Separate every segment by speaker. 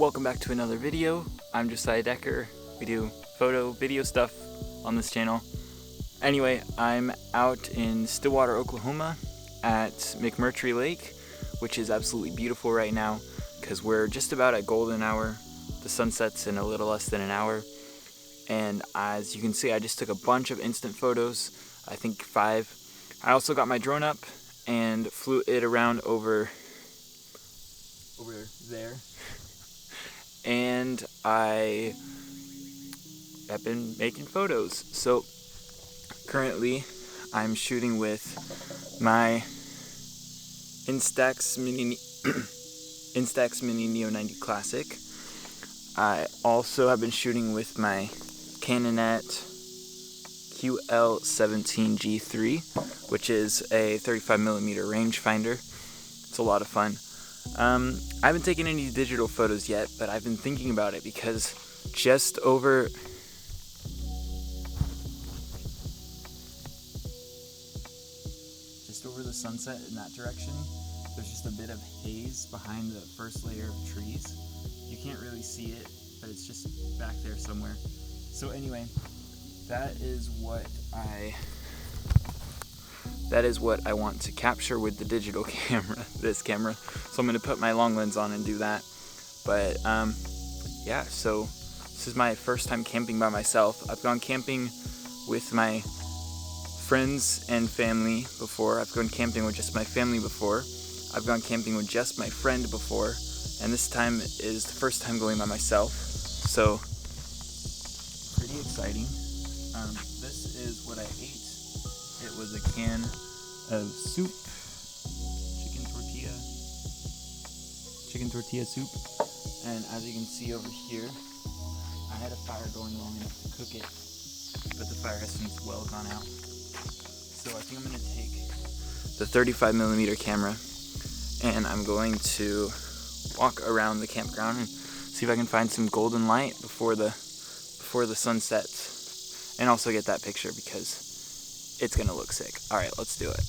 Speaker 1: Welcome back to another video. I'm Josiah Decker. We do photo, video stuff on this channel. Anyway, I'm out in Stillwater, Oklahoma at McMurtry Lake, which is absolutely beautiful right now because we're just about at golden hour. The sun sets in a little less than an hour. And as you can see, I just took a bunch of instant photos, I think 5. I also got my drone up and flew it around over there. And I have been making photos. So currently I'm shooting with my Instax Mini Neo 90 Classic. I also have been shooting with my Canonet QL17G3, which is a 35mm rangefinder. It's a lot of fun. I haven't taken any digital photos yet, but I've been thinking about it because just over the sunset in that direction, there's just a bit of haze behind the first layer of trees. You can't really see it, but it's just back there somewhere. So anyway, that is what I want to capture with the digital camera, this camera. So I'm going to put my long lens on and do that. But yeah, so this is my first time camping by myself. I've gone camping with my friends and family before. I've gone camping with just my family before. I've gone camping with just my friend before. And this time is the first time going by myself. So pretty exciting. This is what I ate. It was a can of soup, chicken tortilla soup, and as you can see over here, I had a fire going long enough to cook it, but the fire has since well gone out. So I think I'm going to take the 35mm camera and I'm going to walk around the campground and see if I can find some golden light before the sun sets, and also get that picture because it's gonna look sick. Alright, let's do it.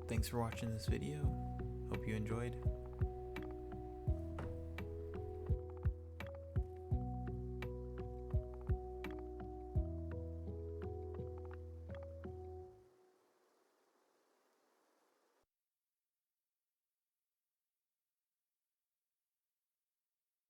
Speaker 1: Thanks for watching this video. Hope you enjoyed.